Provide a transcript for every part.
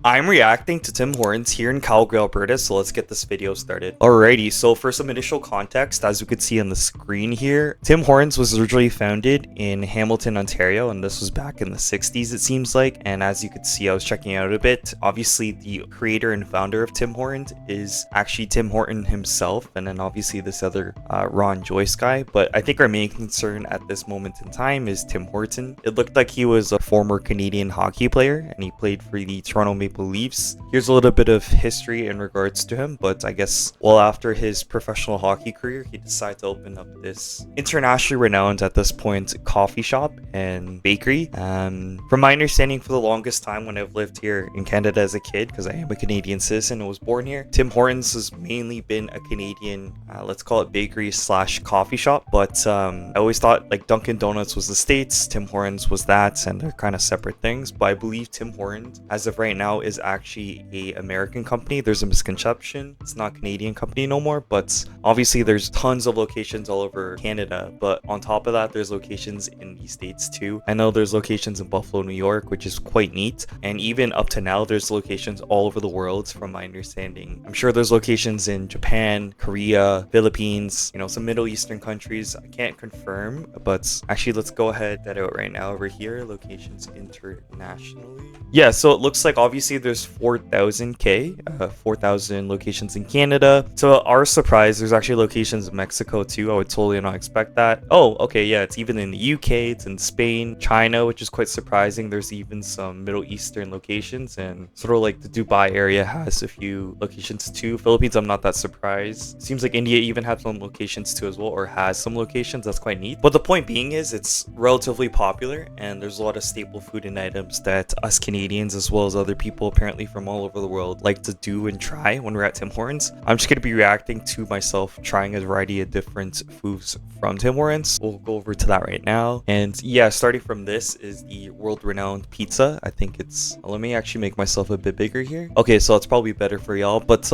I'm reacting to Tim Hortons here in Calgary, Alberta, so let's get this video started. Alrighty, so for some initial context, as you could see on the screen here, Tim Hortons was originally founded in Hamilton, Ontario, and this was back in the 60s, it seems like. And as you could see, I was checking out a bit. Obviously, the creator and founder of Tim Hortons is actually Tim Horton himself, and then obviously this other Ron Joyce guy. But I think our main concern at this moment in time is Tim Horton. It looked like he was a former Canadian hockey player, and he played for the Toronto Maple Leafs. Here's a little bit of history in regards to him, but I guess well after his professional hockey career, he decided to open up this internationally renowned at this point coffee shop and bakery. From my understanding, for the longest time when I've lived here in Canada as a kid, because I am a Canadian citizen and was born here, Tim Hortons has mainly been a Canadian, let's call it bakery slash coffee shop. But I always thought like Dunkin' Donuts was the States, Tim Hortons was that, and they're kind of separate things. But I believe Tim Hortons, as of right now, is actually a American company. There's a misconception. It's not a Canadian company no more, but obviously there's tons of locations all over Canada. But on top of that, there's locations in the States too. I know there's locations in Buffalo, New York, which is quite neat. And even up to now, there's locations all over the world from my understanding. I'm sure there's locations in Japan, Korea, Philippines, you know, some Middle Eastern countries. I can't confirm, but actually let's go ahead that out right now over here, locations internationally. Yeah, so it looks like obviously there's 4,000 locations in Canada. To our surprise, there's actually locations in Mexico too. I would totally not expect that. Oh, okay, yeah, it's even in the UK, it's in Spain, China, which is quite surprising. There's even some Middle Eastern locations, and sort of like the Dubai area has a few locations too. Philippines, I'm not that surprised. Seems like India even has some locations too as well, or has some locations. That's quite neat. But the point being is it's relatively popular, and there's a lot of staple food and items that us Canadians as well as other people apparently from all over the world like to do and try when we're at Tim Hortons. I'm just going to be reacting to myself trying a variety of different foods from Tim Hortons. We'll go over to that right now. And yeah, starting from this is the world-renowned pizza. I think it's, let me actually make myself a bit bigger here. Okay, so it's probably better for y'all, but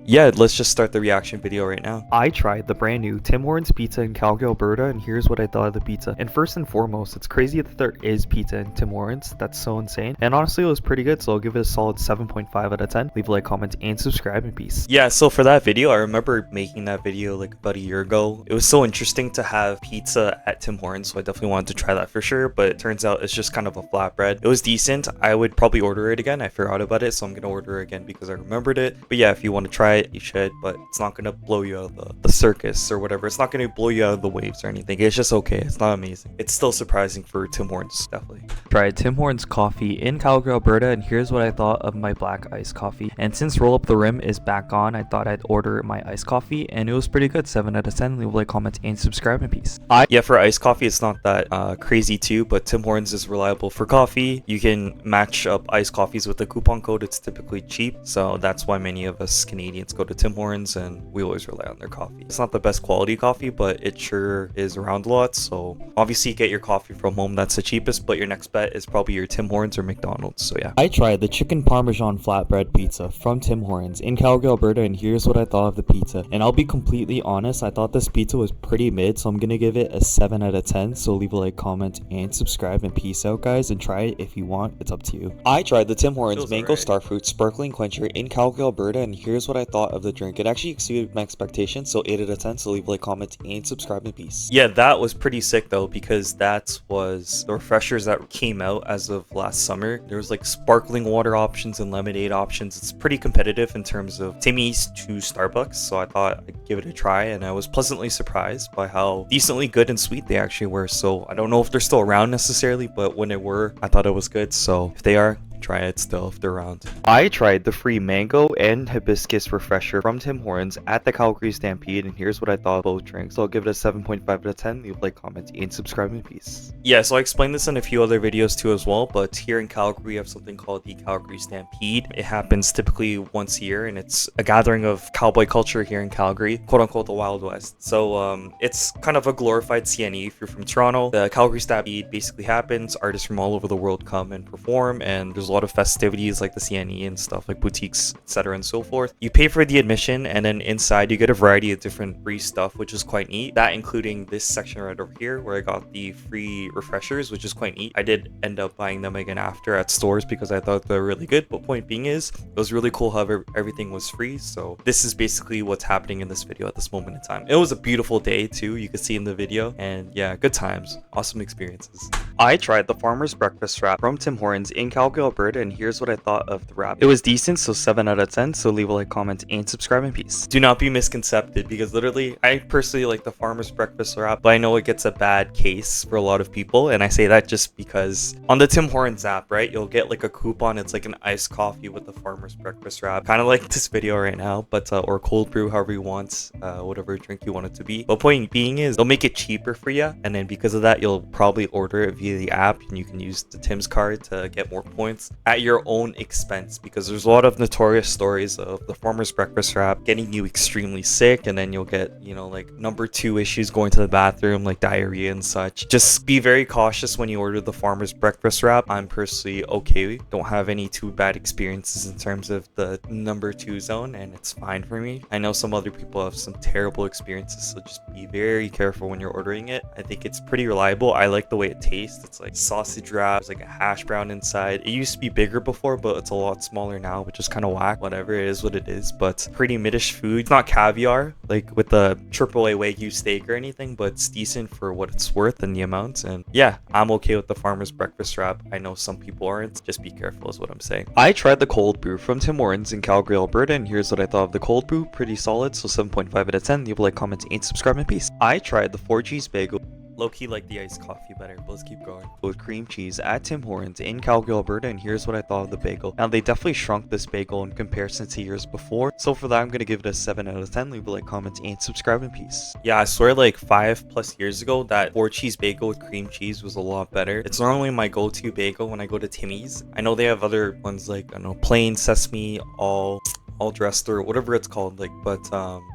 yeah, let's just start the reaction video right now. I tried the brand new Tim Hortons pizza in Calgary, Alberta, and here's what I thought of the pizza. And first and foremost, it's crazy that there is pizza in Tim Hortons. That's so insane. And honestly, it was pretty good, so I'll give it a solid 7.5 out of 10. Leave a like, comment, and subscribe, and peace. Yeah, so for that video, I remember making that video like about a year ago. It was so interesting to have pizza at Tim Hortons, so I definitely wanted to try that for sure, but it turns out it's just kind of a flatbread. It was decent. I would probably order it again. I forgot about it, so I'm gonna order it again because I remembered it. But yeah, if you want to try it, you should, but it's not gonna blow you out of the circus or whatever. It's not gonna blow you out of the waves or anything. It's just okay. It's not amazing. It's still surprising for Tim Hortons, definitely. Tried Tim Hortons coffee in Calgary, Alberta, and here's what I thought of my black iced coffee. And since Roll Up the Rim is back on, I thought I'd order my iced coffee, and it was pretty good. 7 out of 10. Leave a like, comment, and subscribe, and peace. Yeah, for iced coffee, it's not that crazy too, but Tim Hortons is reliable for coffee. You can match up iced coffees with a coupon code. It's typically cheap, so that's why many of us Canadians go to Tim Hortons, and we always rely on their coffee. It's not the best quality coffee, but it sure is around a lot. So obviously, get your coffee from home. That's the cheapest, but your next bet is probably your Tim Hortons or McDonald's. So yeah. I tried the chicken parmesan flatbread pizza from Tim Hortons in Calgary, Alberta, and here's what I thought of the pizza. And I'll be completely honest, I thought this pizza was pretty mid, so I'm gonna give it a 7 out of 10. So leave a like, comment, and subscribe, and peace out, guys. And try it if you want. It's up to you. I tried the Tim Hortons mango starfruit sparkling quencher in Calgary, Alberta, and here's what I thought of the drink. It actually exceeded my expectations, so 8 out of 10. So leave a like, comment, and subscribe, and peace. Yeah, that was pretty sick though, because that was the refreshers that came out as of last summer. There was like sparkling water options and lemonade options. It's pretty competitive in terms of Timmy's to Starbucks, so I thought I'd give it a try, and I was pleasantly surprised by how decently good and sweet they actually were. So I don't know if they're still around necessarily, but when they were, I thought it was good. So if they are, try it still if they're around. I tried the free mango and hibiscus refresher from Tim Hortons at the Calgary Stampede, and here's what I thought of both drinks. So I'll give it a 7.5 out of 10. Leave a like, comment, and subscribe, and peace. Yeah, so I explained this in a few other videos too as well, but here in Calgary we have something called the Calgary Stampede. It happens typically once a year, and it's a gathering of cowboy culture here in Calgary, quote unquote the Wild West. So it's kind of a glorified CNE if you're from Toronto. The Calgary Stampede basically happens. Artists from all over the world come and perform, and there's there's a lot of festivities like the CNE and stuff, like boutiques, etc. and so forth. You pay for the admission, and then inside you get a variety of different free stuff, which is quite neat. That including this section right over here where I got the free refreshers, which is quite neat. I did end up buying them again after at stores because I thought they were really good, but point being is it was really cool how everything was free. So this is basically what's happening in this video at this moment in time. It was a beautiful day too, you could see in the video, and yeah, good times, awesome experiences. I tried the farmer's breakfast wrap from Tim Hortons in Calgary, Alberta, and here's what I thought of the wrap. It was decent, so 7 out of 10, so leave a like, comment, and subscribe in peace. Do not be misconcepted, because literally, I personally like the farmer's breakfast wrap, but I know it gets a bad case for a lot of people, and I say that just because on the Tim Hortons app, right, you'll get like a coupon. It's like an iced coffee with the farmer's breakfast wrap, kind of like this video right now, but or cold brew, however you want, whatever drink you want it to be. But point being is they'll make it cheaper for you, and then because of that, you'll probably order it via the app, and you can use the Tim's card to get more points at your own expense, because there's a lot of notorious stories of the farmer's breakfast wrap getting you extremely sick, and then you'll get, you know, like number 2 issues going to the bathroom, like diarrhea and such. Just be very cautious when you order the farmer's breakfast wrap. I'm personally okay, don't have any too bad experiences in terms of the number 2 zone, and it's fine for me. I know some other people have some terrible experiences, so just be very careful when you're ordering it. I think it's pretty reliable. I like the way it tastes. It's like sausage wrap, it's like a hash brown inside. It used to be bigger before, but it's a lot smaller now, which is kind of whack. Whatever, it is what it is, but pretty mid-ish food. It's not caviar like with the AAA Wagyu steak or anything, but it's decent for what it's worth and the amount. And yeah, I'm okay with the farmer's breakfast wrap. I know some people aren't. Just be careful is what I'm saying. I tried the cold brew from Tim Hortons in Calgary, Alberta, and here's what I thought of the cold brew. Pretty solid, so 7.5 out of 10. Leave a like, comment, and subscribe in peace. I tried the 4 cheese bagel. Low-key like the iced coffee better, but let's keep going. With cream cheese at Tim Hortons in Calgary, Alberta, and here's what I thought of the bagel. Now, they definitely shrunk this bagel in comparison to years before, so for that, I'm gonna give it a 7 out of 10. Leave a like, comment, and subscribe in peace. Yeah, I swear like 5+ years ago, that 4 cheese bagel with cream cheese was a lot better. It's normally my go-to bagel when I go to Timmy's. I know they have other ones like, I don't know, plain sesame, all dressed or whatever it's called, like, but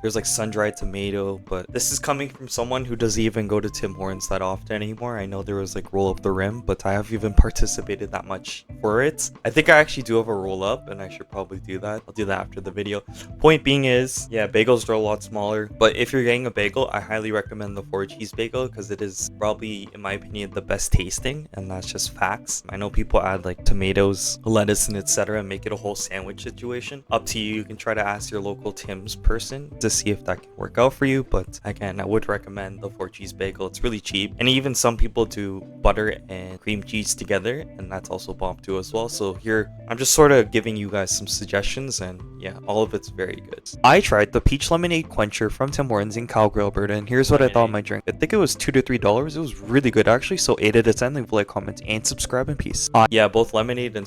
there's like sun-dried tomato. But this is coming from someone who doesn't even go to Tim Hortons that often anymore. I know there was like roll up the rim, but I haven't even participated that much for it. I think I actually do have a roll up, and I should probably do that. I'll do that after the video. Point being is, yeah, bagels are a lot smaller, but if you're getting a bagel, I highly recommend the 4 cheese bagel, because it is probably, in my opinion, the best tasting, and that's just facts. I know people add like tomatoes, lettuce, and etc., and make it a whole sandwich situation. Up to you. You can try to ask your local Tim's person to see if that can work out for you, but again, I would recommend the 4 cheese bagel. It's really cheap, and even some people do butter and cream cheese together, and that's also bomb too as well. So here I'm just sort of giving you guys some suggestions, and yeah, all of it's very good. I tried the peach lemonade quencher from Tim Hortons in Calgary, Alberta, and here's what I thought of my drink. I think it was $2 to $3. It was really good actually, so 8 out of 10. Leave a like, comment, and subscribe in peace. Yeah, both lemonade and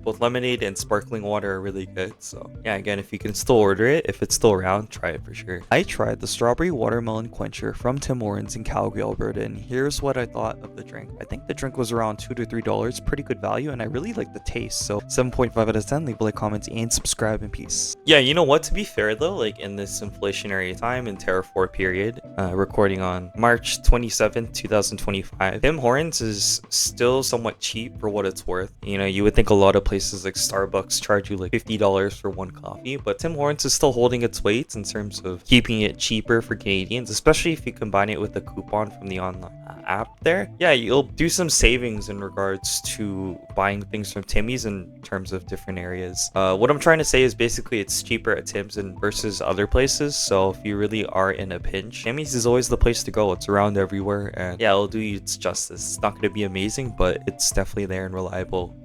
both lemonade and sparkling water are really good. So yeah, again, if you can still order it, if it's still around, try it for sure. I tried the strawberry watermelon quencher from Tim Hortons in Calgary, Alberta, and here's what I thought of the drink. I think the drink was around $2 to $3, pretty good value, and I really like the taste. So 7.5 out of 10. Leave a like, comment, and subscribe in peace. Yeah, you know what, to be fair though, like in this inflationary time in Terra 4 period, recording on March 27th, 2025, Tim Hortons is still somewhat cheap for what it's worth. You know, you would think a lot of places like Starbucks charge you like $50 for one coffee, but Tim Hortons is still holding its weight in terms of keeping it cheaper for Canadians, especially if you combine it with the coupon from the online app there. Yeah, you'll do some savings in regards to buying things from Timmy's in terms of different areas. What I'm trying to say is basically it's cheaper at Tim's and versus other places, so if you really are in a pinch, Timmy's is always the place to go. It's around everywhere, and yeah, it'll do you its justice. It's not going to be amazing, but it's definitely there and reliable,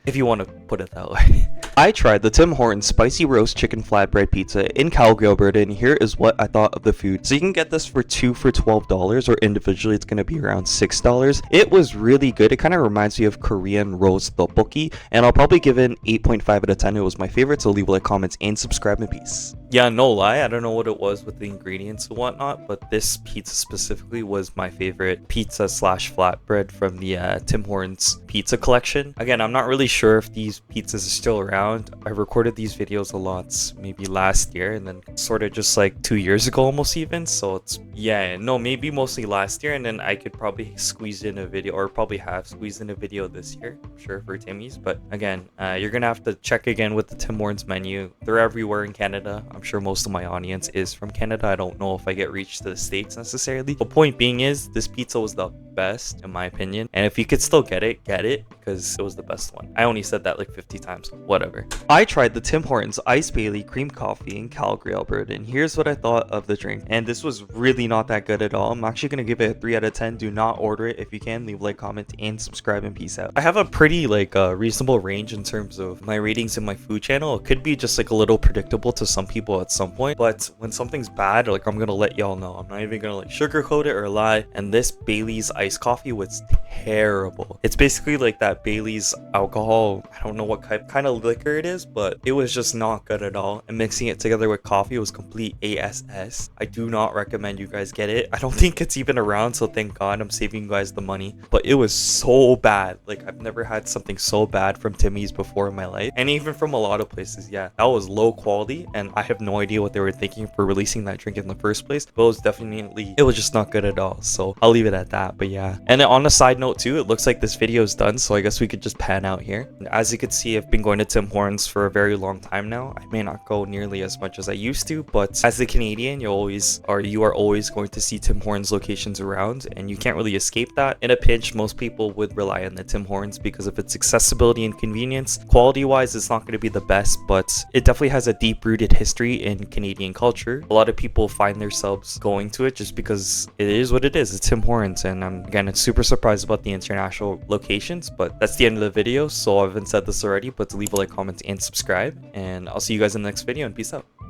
if you want to put it that way. I tried the Tim Hortons spicy roast chicken flatbread pizza in Calgary, Alberta, and here is what I thought of the food. So you can get this for 2 for $12, or individually it's going to be around $6. It was really good. It kind of reminds me of Korean roast tteokbokki, and I'll probably give it an 8.5 out of 10. It was my favorite, so leave a like, comments, and subscribe in peace. Yeah, no lie, I don't know what it was with the ingredients and whatnot, but this pizza specifically was my favorite pizza slash flatbread from the Tim Hortons pizza collection. Again, I'm not really sure if these pizzas are still around. around. I recorded these videos a lot maybe last year and then sort of just like 2 years ago almost even. So it's, yeah, no, maybe mostly last year, and then I could probably squeeze in a video, or probably have squeezed in a video this year, I'm sure, for Timmy's. But again, you're gonna have to check again with the Tim Hortons menu. They're everywhere in Canada. I'm sure most of my audience is from Canada. I don't know if I get reached to the States necessarily. The point being is, this pizza was the best in my opinion, and if you could still get it, because it was the best one. I only said that like 50 times, whatever. I tried the Tim Hortons Ice Bailey Cream Coffee in Calgary, Alberta, and here's what I thought of the drink. And this was really not that good at all. I'm actually gonna give it a 3 out of 10. Do not order it. If you can, leave a like, comment, and subscribe, and peace out. I have a pretty like reasonable range in terms of my ratings in my food channel. It could be just like a little predictable to some people at some point, but when something's bad, like, I'm gonna let y'all know. I'm not even gonna like sugarcoat it or lie. And this Bailey's iced coffee was terrible. It's basically like that Bailey's alcohol, I don't know what kind of liquor it is, but it was just not good at all. And mixing it together with coffee was complete ass. I do not recommend you guys get it. I don't think it's even around, so thank God I'm saving you guys the money. But it was so bad. Like, I've never had something so bad from Timmy's before in my life, and even from a lot of places. Yeah, that was low quality, and I have no idea what they were thinking for releasing that drink in the first place, but it was just not good at all. So I'll leave it at that. But yeah, and on a side note too, it looks like this video is done, so I guess we could just pan out here. As you can see, I've been going to Tim Hortons for a very long time now. I may not go nearly as much as I used to, but as a Canadian, you are always going to see Tim Hortons locations around, and you can't really escape that. In a pinch, most people would rely on the Tim Hortons because of its accessibility and convenience. Quality wise, it's not going to be the best, but it definitely has a deep-rooted history in Canadian culture. A lot of people find themselves going to it just because it is what it is. It's Tim Hortons, and I'm again super surprised about the international locations. But that's the end of the video, so I haven't said this already, but to leave a like, comment, and subscribe, and I'll see you guys in the next video, and peace out.